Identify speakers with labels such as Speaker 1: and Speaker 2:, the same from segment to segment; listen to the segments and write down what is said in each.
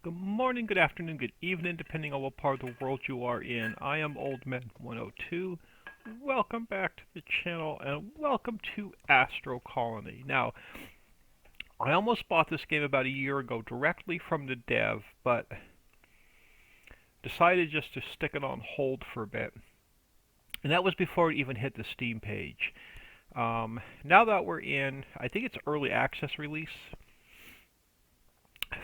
Speaker 1: Good morning, good afternoon, good evening, depending on what part of the world you are in. I am Old Man 102. Welcome back to the channel and welcome to Astro Colony. Now, I almost bought this game about a year ago directly from the dev, but decided just to stick it on hold for a bit. And that was before it even hit the Steam page. Now that we're in, I think it's early access release,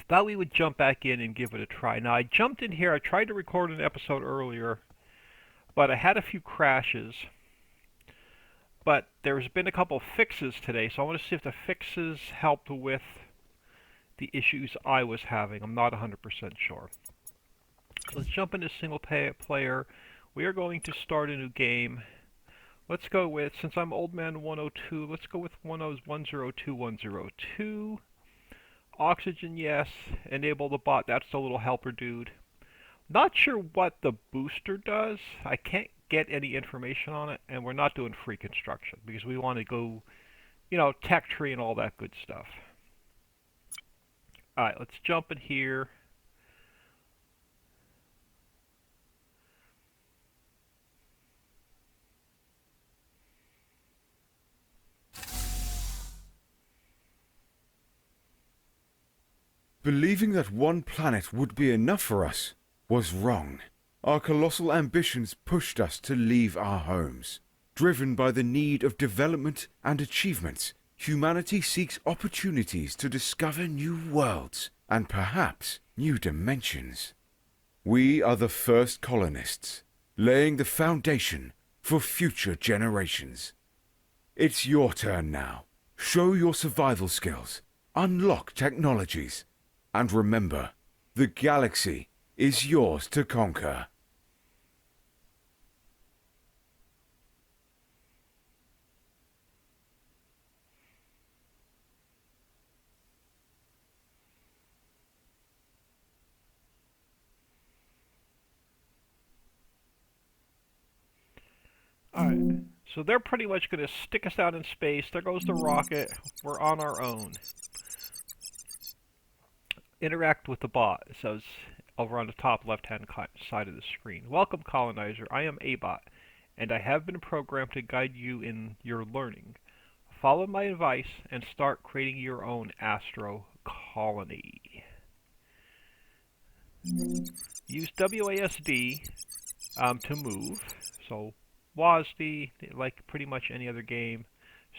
Speaker 1: thought we would jump back in and give it a try. Now, I jumped in here. I tried to record an episode earlier, but I had a few crashes. But there's been a couple fixes today, so I want to see if the fixes helped with the issues I was having. I'm not 100% sure. So let's jump into single player. We are going to start a new game. Let's go with, since I'm Old Man 102, let's go with 102.102. Oxygen, yes. Enable the bot. That's the little helper dude. Not sure what the booster does. I can't get any information on it, and we're not doing free construction because we want to go, tech tree and all that good stuff. Alright, let's jump in here.
Speaker 2: Believing that one planet would be enough for us was wrong. Our colossal ambitions pushed us to leave our homes. Driven by the need of development and achievements, humanity seeks opportunities to discover new worlds and perhaps new dimensions. We are the first colonists, laying the foundation for future generations. It's your turn now. Show your survival skills, unlock technologies, and remember, the galaxy is yours to conquer.
Speaker 1: Alright, so they're pretty much going to stick us out in space. There goes the rocket. We're on our own. Interact with the bot. It says over on the top left-hand side of the screen. Welcome, colonizer. I am a bot, and I have been programmed to guide you in your learning. Follow my advice and start creating your own Astro colony. Use WASD to move. So WASD, like pretty much any other game.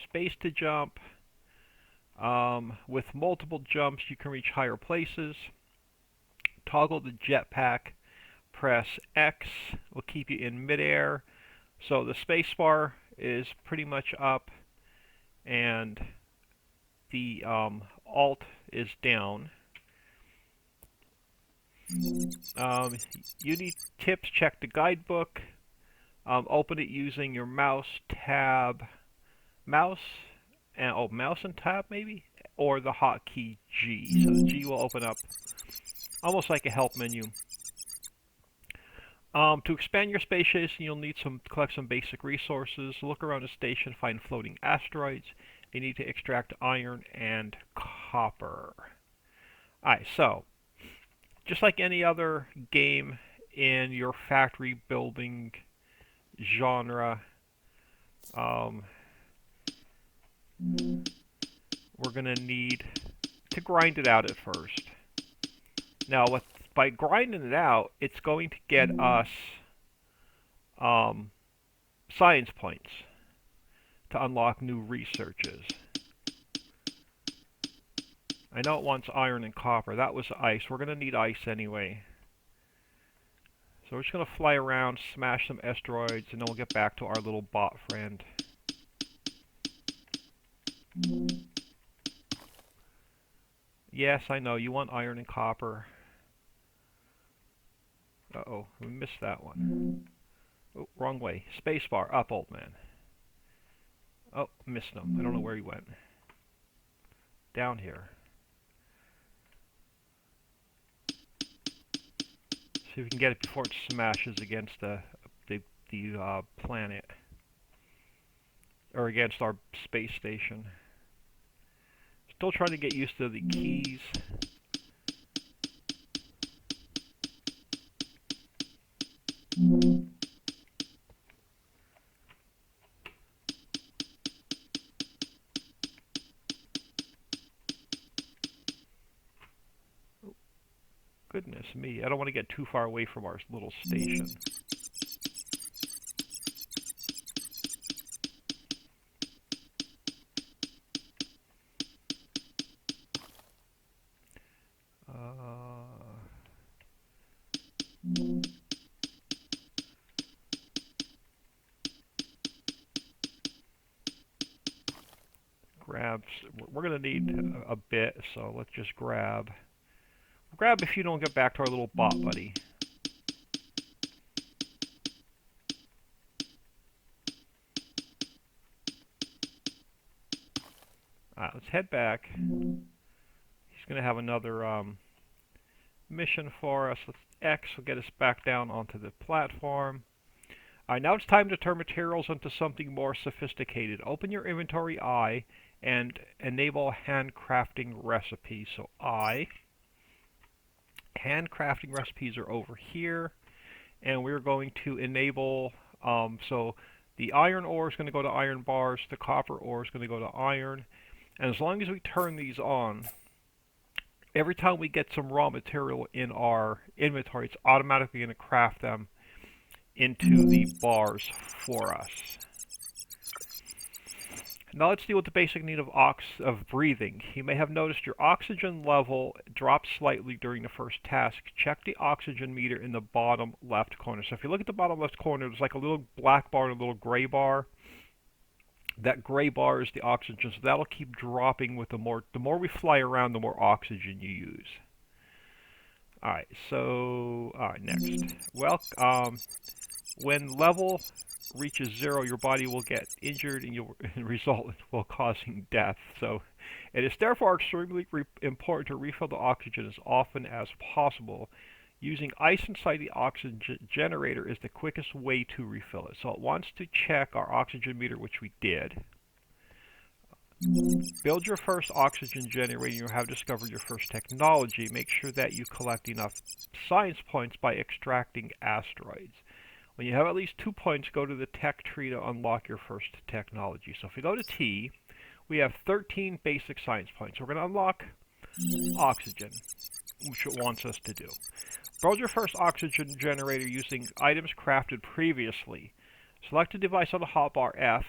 Speaker 1: Space to jump. With multiple jumps, you can reach higher places. Toggle the jetpack. Press X will keep you in midair. So the spacebar is pretty much up, and the Alt is down. You need tips. Check the guidebook. Open it using your mouse and tab maybe, or the hotkey G. So the G will open up almost like a help menu. To expand your space station, you'll need collect some basic resources. Look around the station, find floating asteroids. You need to extract iron and copper. Alright, so just like any other game in your factory building genre, we're going to need to grind it out at first. Now, by grinding it out, it's going to get us science points to unlock new researches. I know it wants iron and copper. That was ice. We're going to need ice anyway. So we're just going to fly around, smash some asteroids, and then we'll get back to our little bot friend. Yes, I know, you want iron and copper. Uh-oh, we missed that one. Oh, wrong way. Spacebar, up, old man. Oh, missed him. I don't know where he went. Down here. See if we can get it before it smashes against the planet. Or against our space station. Still trying to get used to the keys. goodness me. I don't want to get too far away from our little station. Grab. We're going to need a bit, so let's just grab. Grab if you don't get back to our little bot buddy. Alright, let's head back. He's going to have another mission for us. Let's X will get us back down onto the platform. Alright, now it's time to turn materials into something more sophisticated. Open your inventory I and enable handcrafting recipes. So I, handcrafting recipes are over here, and we're going to enable, so the iron ore is going to go to iron bars, the copper ore is going to go to iron, and as long as we turn these on, every time we get some raw material in our inventory, it's automatically going to craft them into the bars for us. Now let's deal with the basic need of breathing. You may have noticed your oxygen level dropped slightly during the first task. Check the oxygen meter in the bottom left corner. So if you look at the bottom left corner, there's like a little black bar and a little gray bar. That gray bar is the oxygen, so that'll keep dropping with the more we fly around, the more oxygen you use. Alright, so next. Well, when level reaches 0, your body will get injured and you'll result in causing death. So it is therefore extremely important to refill the oxygen as often as possible. Using ice inside the oxygen generator is the quickest way to refill it. So it wants to check our oxygen meter, which we did. Build your first oxygen generator. You have discovered your first technology. Make sure that you collect enough science points by extracting asteroids. When you have at least 2 points, go to the tech tree to unlock your first technology. So if we go to T, we have 13 basic science points. We're going to unlock oxygen, which it wants us to do. Build your first oxygen generator using items crafted previously. Select a device on the hotbar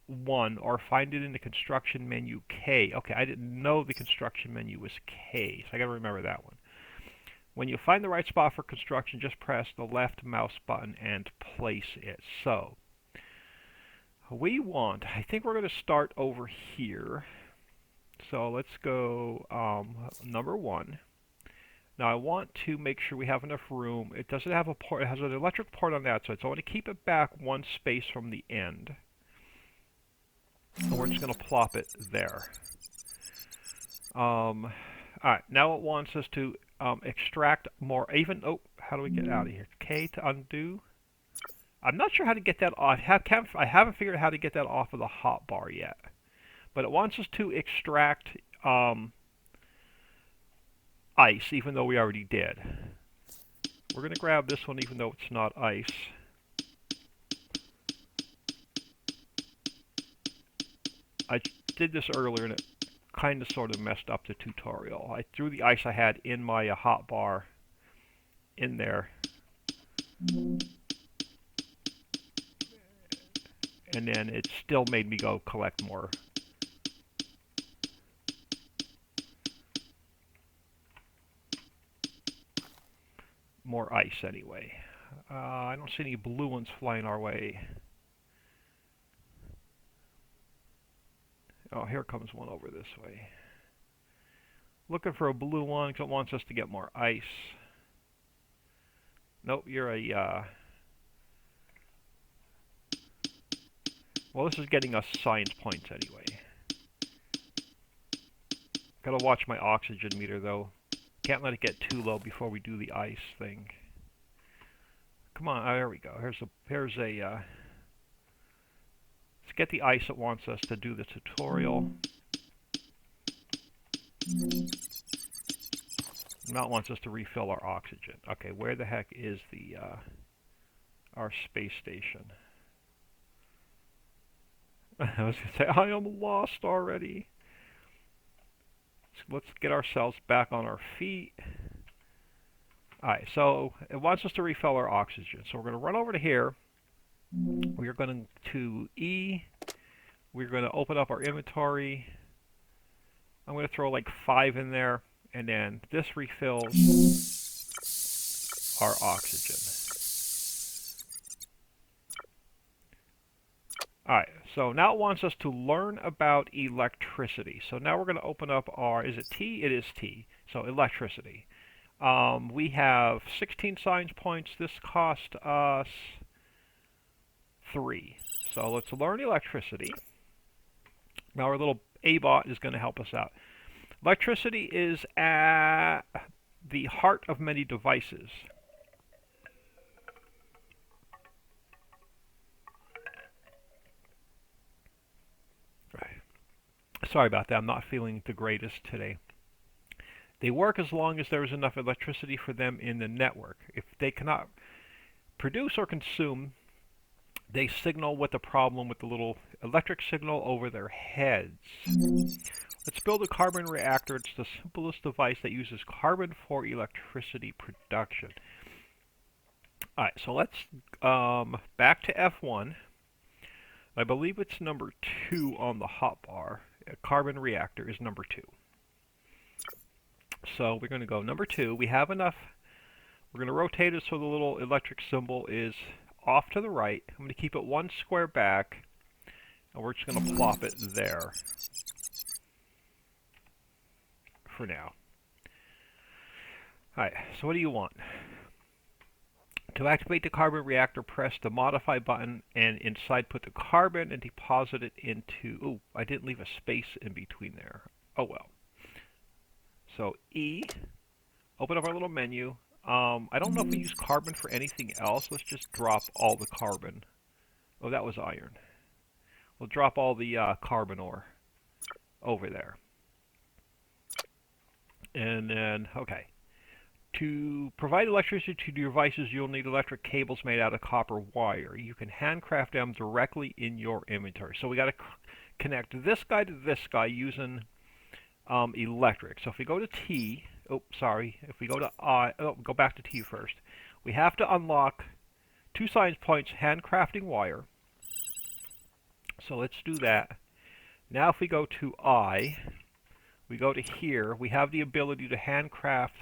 Speaker 1: F1 or find it in the construction menu K. Okay, I didn't know the construction menu was K, so I got to remember that one. When you find the right spot for construction, just press the left mouse button and place it. So, I think we're going to start over here. So let's go number 1. Now I want to make sure we have enough room. It doesn't have a port, it has an electric port on that side, so I want to keep it back 1 space from the end. And we're just going to plop it there. Alright, now it wants us to extract more, how do we get out of here? K to undo. I'm not sure how to get that off. I haven't figured out how to get that off of the hotbar yet. But it wants us to extract ice, even though we already did. We're going to grab this one, even though it's not ice. I did this earlier, and it kind of sort of messed up the tutorial. I threw the ice I had in my hotbar in there. And then it still made me go collect more. More ice anyway. I don't see any blue ones flying our way. Oh, here comes one over this way. Looking for a blue one because it wants us to get more ice. Nope, you're a... Well, this is getting us science points anyway. Gotta watch my oxygen meter though. Can't let it get too low before we do the ice thing. Come on, there we go. Here's a let's get the ice that wants us to do the tutorial. Now it wants us to refill our oxygen. Okay, where the heck is the our space station? I was gonna say I am lost already. So let's get ourselves back on our feet. Alright, so it wants us to refill our oxygen. So we're going to run over to here. We're going to E. We're going to open up our inventory. I'm going to throw like 5 in there. And then this refills our oxygen. Alright, so now it wants us to learn about electricity. So now we're going to open up our, is it T? It is T. So electricity. We have 16 science points. This cost us 3. So let's learn electricity. Now our little A-bot is going to help us out. Electricity is at the heart of many devices. Sorry about that. I'm not feeling the greatest today. They work as long as there is enough electricity for them in the network. If they cannot produce or consume, they signal with the problem with the little electric signal over their heads. Let's build a carbon reactor. It's the simplest device that uses carbon for electricity production. Alright, so let's back to F1. I believe it's number 2 on the hotbar. A carbon reactor is number 2. So we're going to go number 2. We have enough. We're going to rotate it so the little electric symbol is off to the right. I'm going to keep it 1 square back, and we're just going to plop it there for now. Alright, so what do you want? To activate the carbon reactor, press the modify button and inside put the carbon and deposit it into... Ooh, I didn't leave a space in between there. Oh well. So E, open up our little menu. I don't know if we use carbon for anything else. Let's just drop all the carbon. Oh, that was iron. We'll drop all the carbon ore over there. And then, okay. To provide electricity to devices, you'll need electric cables made out of copper wire. You can handcraft them directly in your inventory. So we got to connect this guy to this guy using electric. So if we go to T, oh, sorry, if we go to I, oh, go back to T first. We have to unlock 2 science points, handcrafting wire. So let's do that. Now if we go to I, we go to here, we have the ability to handcraft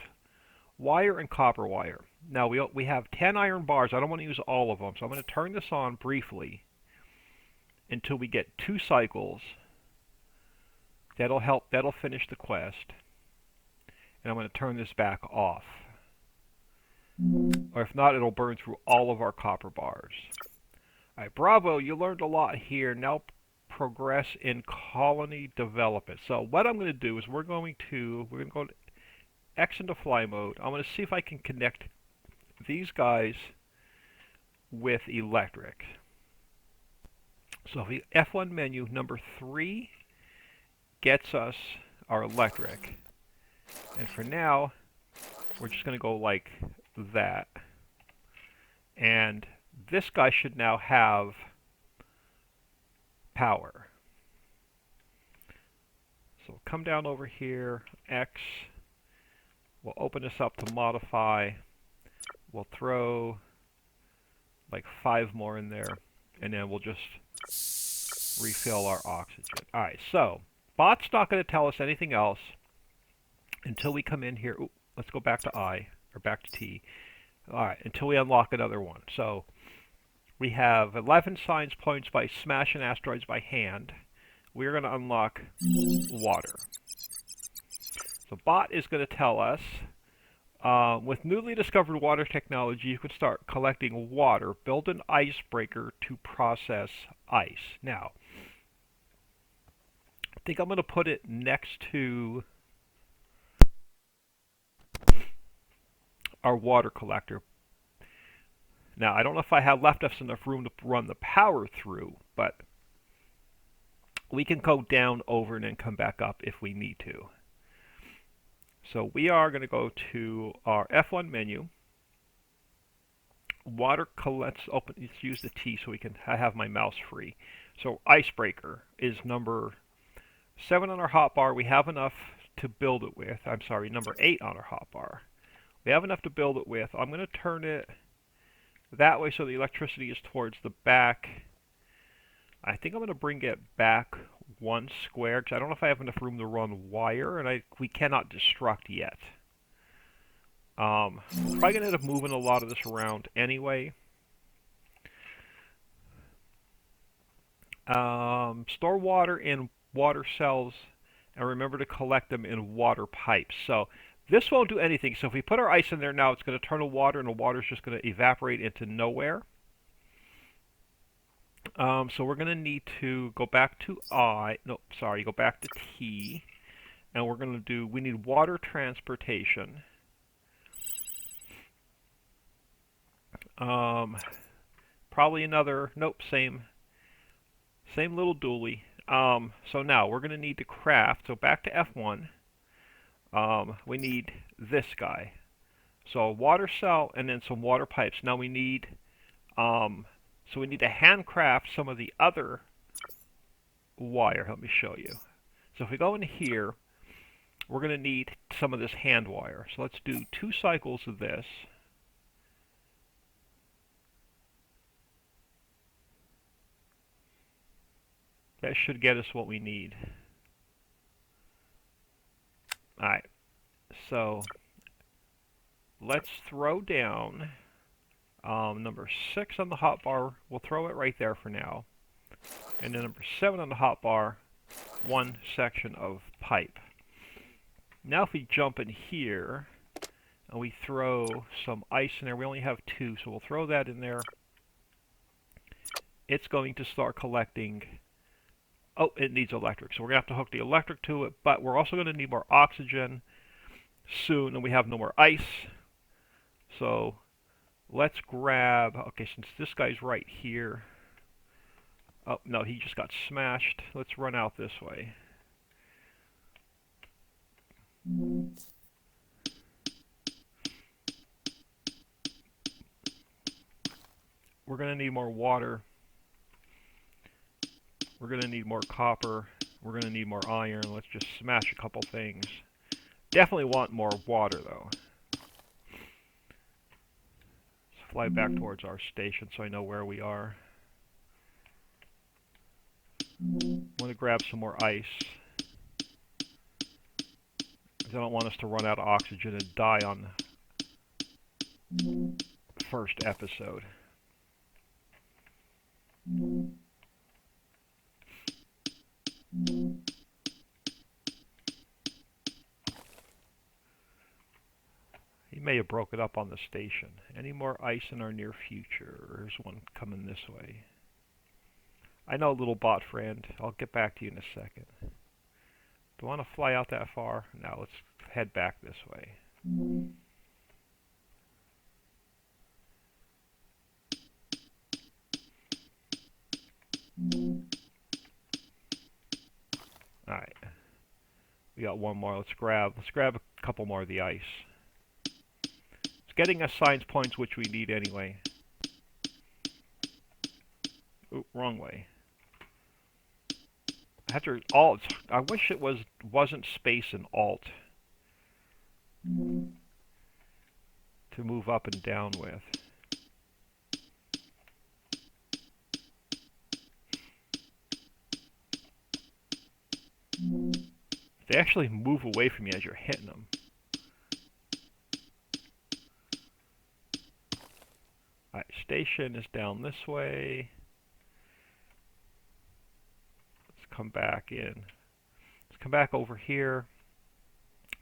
Speaker 1: wire and copper wire. Now we have 10 iron bars. I don't want to use all of them, so I'm going to turn this on briefly until we get 2 cycles. That'll help. That'll finish the quest. And I'm going to turn this back off. Or if not, it'll burn through all of our copper bars. Alright, bravo, you learned a lot here. Now progress in colony development. So what I'm going to do is we're going to go to X into fly mode. I'm going to see if I can connect these guys with electric. So if the F1 menu, number 3 gets us our electric. And for now, we're just going to go like that. And this guy should now have power. So come down over here, X. We'll open this up to modify. We'll throw like 5 more in there, and then we'll just refill our oxygen. Alright, so bot's not going to tell us anything else until we come in here. Ooh, let's go back to I, or back to T. Alright, until we unlock another one. So we have 11 science points by smashing asteroids by hand. We're going to unlock water. So bot is going to tell us, with newly discovered water technology, you can start collecting water. Build an icebreaker to process ice. Now, I think I'm going to put it next to our water collector. Now, I don't know if I have left us enough room to run the power through, but we can go down over and then come back up if we need to. So we are going to go to our F1 menu. Let's use the T so I have my mouse free. So icebreaker is number 7 on our hotbar. We have enough to build it with. I'm sorry, number 8 on our hotbar. We have enough to build it with. I'm going to turn it that way so the electricity is towards the back. I think I'm going to bring it back 1 square because I don't know if I have enough room to run wire, and we cannot destruct yet. We're probably going to end up moving a lot of this around anyway. Store water in water cells, and remember to collect them in water pipes. So this won't do anything. So if we put our ice in there now, it's going to turn to water, and the water is just going to evaporate into nowhere. So we're going to need to go back to go back to T, and we're going to do, we need water transportation. Probably another, same little dually. So now we're going to need to craft, so back to F1, we need this guy. So a water cell and then some water pipes. Now we need, so we need to handcraft some of the other wire. Let me show you. So if we go in here, we're going to need some of this hand wire. So let's do 2 cycles of this. That should get us what we need. Alright, so let's throw down number 6 on the hotbar. We'll throw it right there for now. And then number 7 on the hotbar, 1 section of pipe. Now if we jump in here and we throw some ice in there, we only have 2, so we'll throw that in there. It's going to start collecting. Oh, it needs electric, so we're going to have to hook the electric to it, but we're also going to need more oxygen soon, and we have no more ice. So let's grab, okay, since this guy's right here. Oh, no, he just got smashed. Let's run out this way. We're going to need more water. We're going to need more copper. We're going to need more iron. Let's just smash a couple things. Definitely want more water, though. Let's fly back towards our station so I know where we are. I want to grab some more ice. I don't want us to run out of oxygen and die on the first episode. He may have broke it up on the station. Any more ice in our near future? There's one coming this way. I know, little bot friend. I'll get back to you in a second. Do I want to fly out that far? No, let's head back this way. Alright. We got one more. Let's grab a couple more of the ice. It's getting us science points, which we need anyway. Oop, wrong way. I have to alt. I wish it wasn't space and alt to move up and down with. They actually move away from you as you're hitting them. Alright, station is down this way. Let's come back in. Let's come back over here.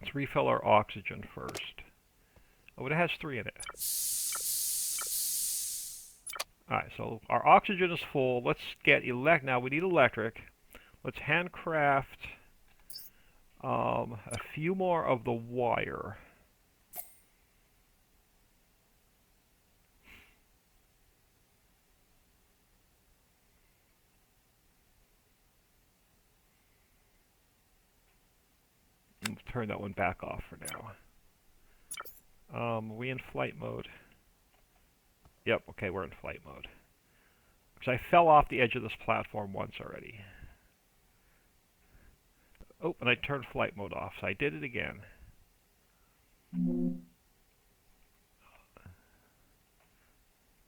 Speaker 1: Let's refill our oxygen first. Oh, but it has 3 in it. Alright, so our oxygen is full. Let's get now we need electric. Let's handcraft a few more of the wire. Let's turn that one back off for now. Are we in flight mode? Yep, okay, we're in flight mode. Because I fell off the edge of this platform once already. Oh, and I turned flight mode off, so I did it again.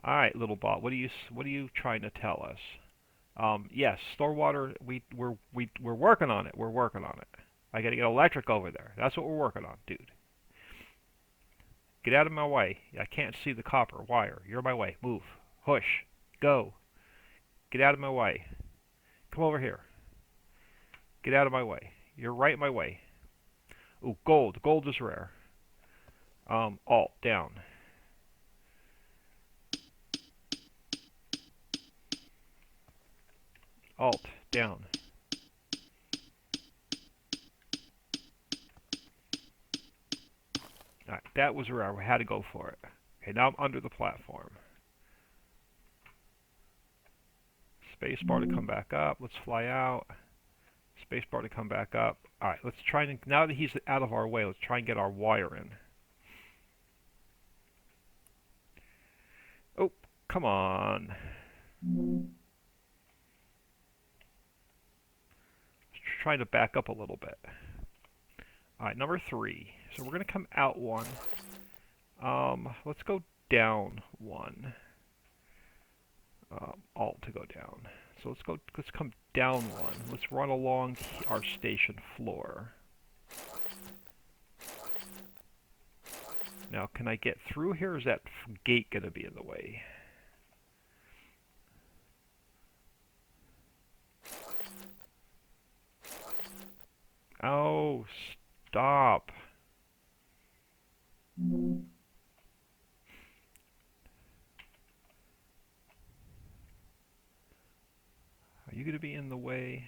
Speaker 1: All right, little bot. What are you trying to tell us? Yes, store water. We're working on it. We're working on it. I got to get electric over there. That's what we're working on, dude. Get out of my way. I can't see the copper wire. You're in my way. Move. Hush. Go. Get out of my way. Come over here. Get out of my way. You're right in my way. Ooh, gold. Gold is rare. Alt down. Alt down. Alright, that was rare. We had to go for it. Okay, now I'm under the platform. Spacebar to come back up. Let's fly out. Spacebar to come back up. Alright, let's try and, now that he's out of our way, let's try and get our wire in. Oh, come on. Trying to back up a little bit. Alright, number 3. So we're going to come out 1. Let's go down 1. Alt to go down. So let's come down 1. Let's run along our station floor. Now, can I get through here, or is that gate going to be in the way? Oh, stop. Are you going to be in the way?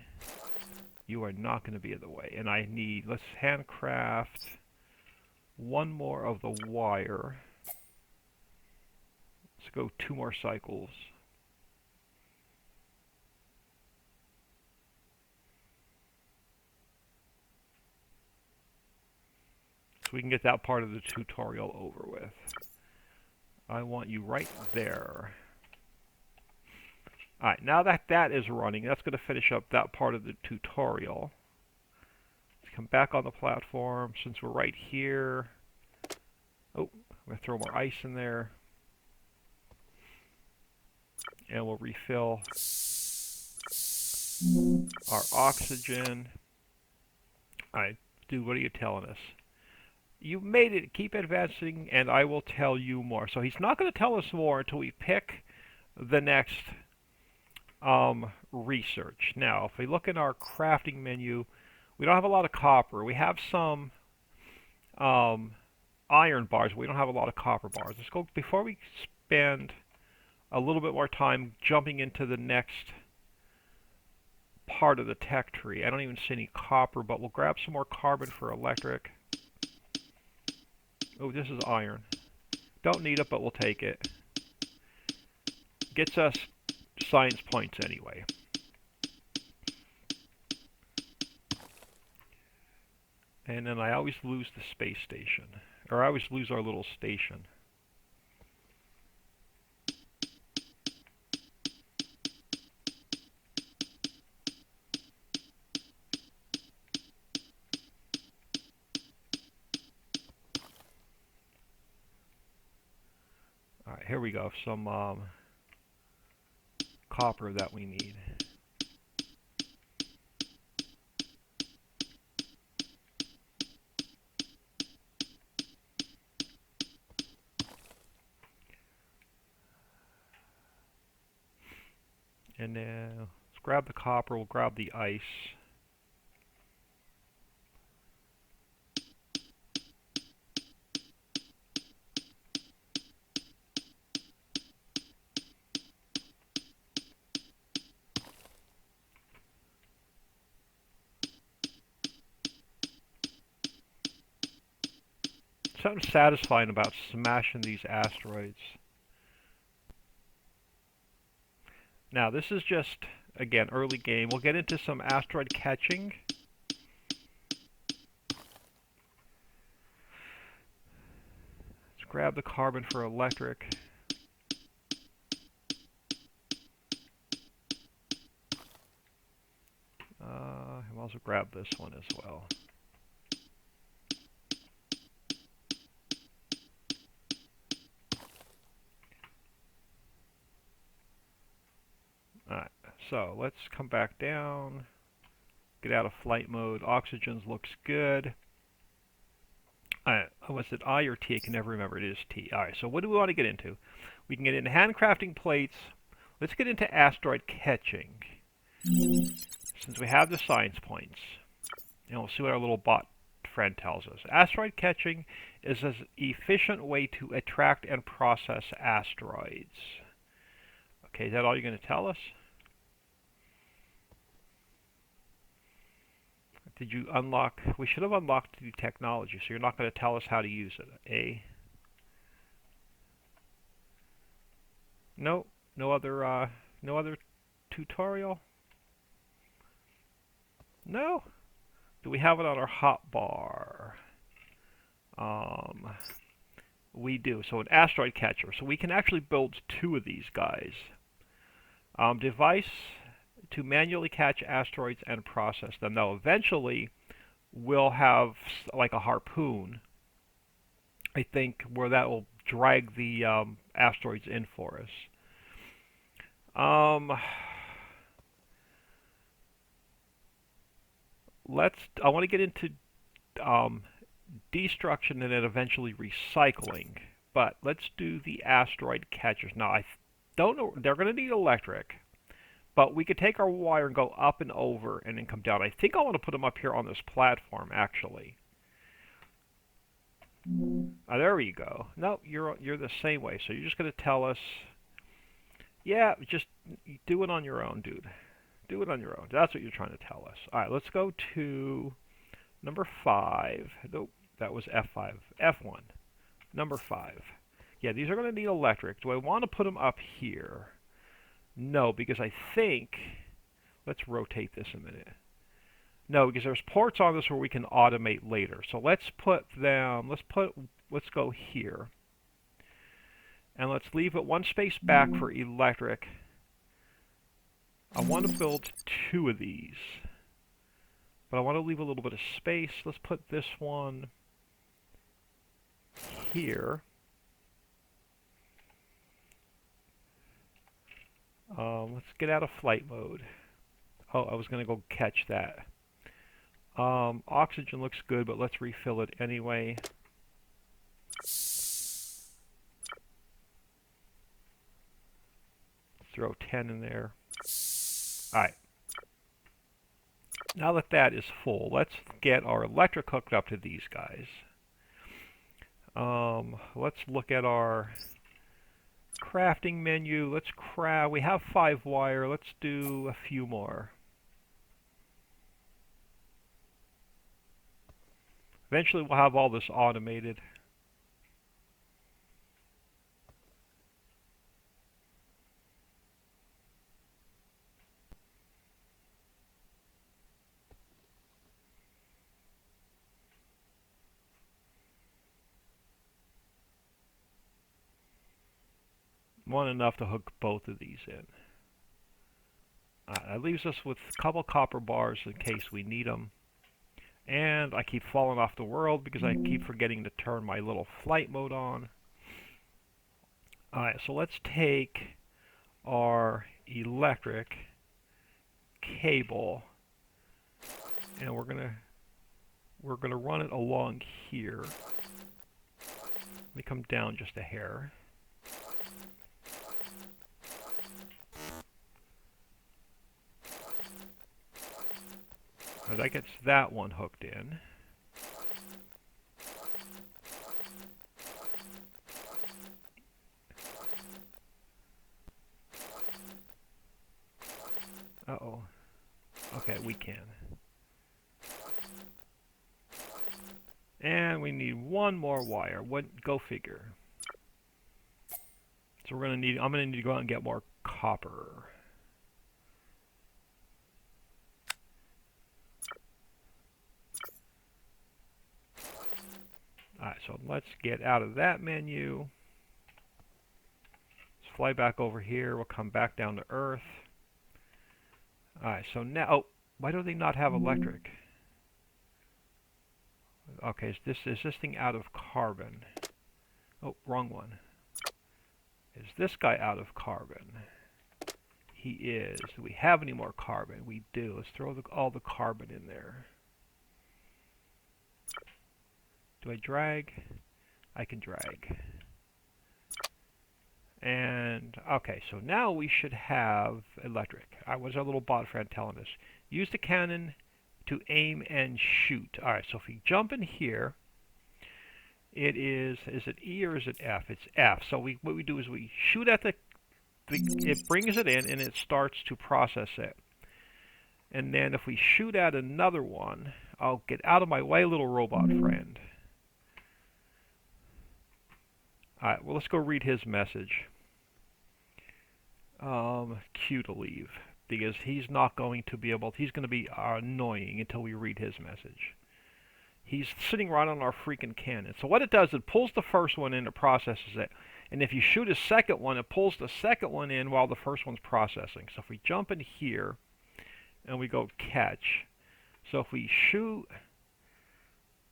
Speaker 1: You are not going to be in the way. And I need, let's handcraft one more of the wire. Let's go 2 more cycles. So we can get that part of the tutorial over with. I want you right there. Alright, now that that is running, that's going to finish up that part of the tutorial. Let's come back on the platform since we're right here. Oh, I'm going to throw more ice in there. And we'll refill our oxygen. Alright, dude, what are you telling us? You made it. Keep advancing, and I will tell you more. So he's not going to tell us more until we pick the next research. Now, if we look in our crafting menu, we don't have a lot of copper. We have some iron bars, but we don't have a lot of copper bars. Let's go, before we spend a little bit more time jumping into the next part of the tech tree. I don't even see any copper, but we'll grab some more carbon for electric. Oh, this is iron. Don't need it, but we'll take it. Gets us science points anyway. And then I always lose the space station. Or I always lose our little station. Alright, here we go. Some copper that we need. And let's grab the copper, we'll grab the ice. Something satisfying about smashing these asteroids. Now, this is just, again, early game. We'll get into some asteroid catching. Let's grab the carbon for electric. I'll also grab this one as well. So let's come back down, get out of flight mode. Oxygen looks good. Was it I or T? I can never remember. It is T. Alright, so what do we want to get into? We can get into handcrafting plates. Let's get into asteroid catching, since we have the science points. And we'll see what our little bot friend tells us. Asteroid catching is an efficient way to attract and process asteroids. Okay, is that all you're going to tell us? Did you unlock? We should have unlocked the technology, so you're not going to tell us how to use it. A. No, no other tutorial. No. Do we have it on our hotbar? We do. So an asteroid catcher. So we can actually build 2 of these guys. Device to manually catch asteroids and process them. Now, eventually, we'll have like a harpoon, I think, where that will drag the asteroids in for us. I want to get into destruction and then eventually recycling. But let's do the asteroid catchers. Now, I don't know. They're going to need electric. But we could take our wire and go up and over and then come down. I think I want to put them up here on this platform, actually. There we go. No, you're the same way. So you're just going to tell us, yeah, just do it on your own, dude. Do it on your own. That's what you're trying to tell us. All right, let's go to number 5. Nope, that was F5. F1. Number 5. Yeah, these are going to need electric. Do I want to put them up here? No, because I think... Let's rotate this a minute. No, because there's ports on this where we can automate later. So let's put them... Let's go here. And let's leave it 1 space back for electric. I want to build 2 of these. But I want to leave a little bit of space. Let's put this one here. Let's get out of flight mode. Oh, I was going to go catch that. Oxygen looks good, but let's refill it anyway. Throw 10 in there. Alright. Now that that is full, let's get our electric hooked up to these guys. Let's look at our crafting menu. Let's craft. We have 5 wire. Let's do a few more. Eventually we'll have all this automated. Want enough to hook both of these in. That leaves us with a couple copper bars in case we need them. And I keep falling off the world because I keep forgetting to turn my little flight mode on. Alright, so let's take our electric cable and we're gonna run it along here. Let me come down just a hair. That gets that one hooked in. Uh-oh. Okay, we can. And we need 1 more wire. Go figure. So I'm gonna need to go out and get more copper. Alright, so let's get out of that menu. Let's fly back over here. We'll come back down to Earth. Alright, so now... Oh, why do they not have electric? Okay, is this thing out of carbon? Oh, wrong one. Is this guy out of carbon? He is. Do we have any more carbon? We do. Let's throw all the carbon in there. Do I drag? I can drag. And, okay, so now we should have electric. What's our little bot friend telling us? Use the cannon to aim and shoot. Alright, so if we jump in here, it is it E or is it F? It's F. So what we do is we shoot at it brings it in and it starts to process it. And then if we shoot at another one, I'll get out of my way, little robot friend. Alright, well, let's go read his message. Q to leave. Because he's not going to be able, he's going to be annoying until we read his message. He's sitting right on our freaking cannon. So what it does, it pulls the first one in, it processes it. And if you shoot a second one, it pulls the second one in while the first one's processing. So if we jump in here, and we go catch. So if we shoot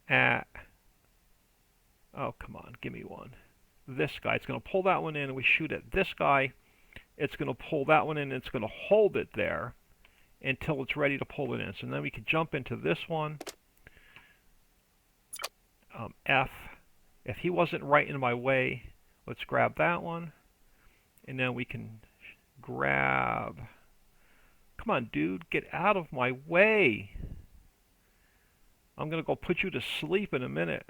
Speaker 1: at, oh, come on, give me one. This guy, it's going to pull that one in, and we shoot at this guy, it's going to pull that one in, and it's going to hold it there until it's ready to pull it in. So then we can jump into this one, F. If he wasn't right in my way, let's grab that one, and then we can grab, come on dude, get out of my way. I'm going to go put you to sleep in a minute.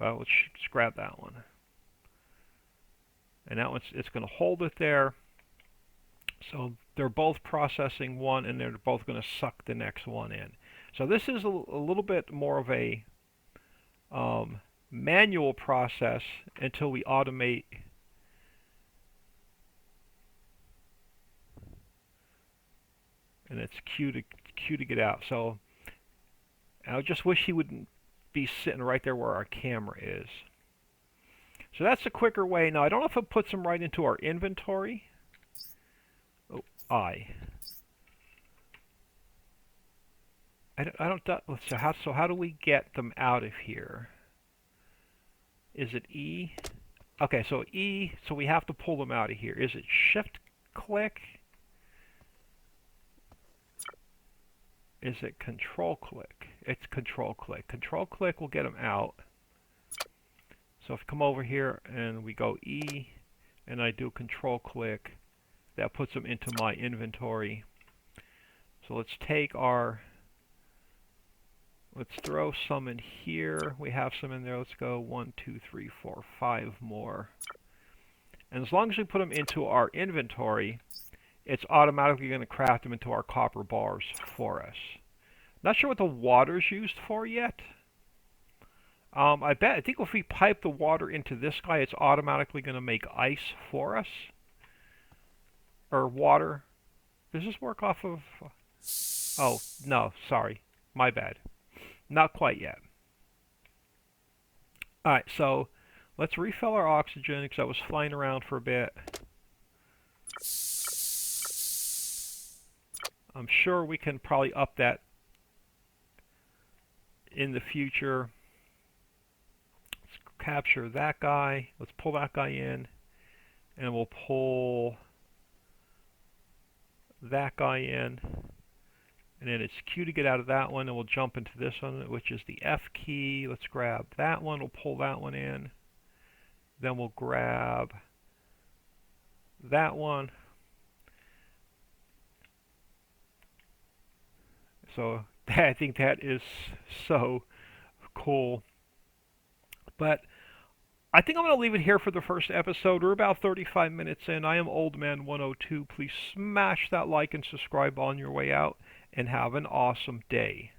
Speaker 1: Let's grab that one. And that one's, it's going to hold it there. So they're both processing one, and they're both going to suck the next one in. So this is a little bit more of a manual process until we automate. And it's Q to get out. So I just wish he wouldn't be sitting right there where our camera is. So that's a quicker way. Now I don't know if it puts them right into our inventory. Oh, I don't. So how do we get them out of here? Is it E? Okay, so E. So we have to pull them out of here. Is it Shift click? Is it Control click? It's Control click. Control click will get them out. So if you come over here and we go E, and I do Control click, that puts them into my inventory. So let's take our, let's throw some in here. We have some in there. Let's go 1, 2, 3, 4, 5 more. And as long as we put them into our inventory, it's automatically going to craft them into our copper bars for us. Not sure what the water's used for yet. I think if we pipe the water into this guy, it's automatically going to make ice for us. Or water. Does this work off of... Oh, no, sorry. My bad. Not quite yet. Alright, so let's refill our oxygen because I was flying around for a bit. I'm sure we can probably up that in the future. Let's capture that guy. Let's pull that guy in. And we'll pull that guy in. And then it's Q to get out of that one. And we'll jump into this one, which is the F key. Let's grab that one. We'll pull that one in. Then we'll grab that one. So I think that is so cool. But I think I'm going to leave it here for the first episode. We're about 35 minutes in. I am OldMan102. Please smash that like and subscribe on your way out, and have an awesome day.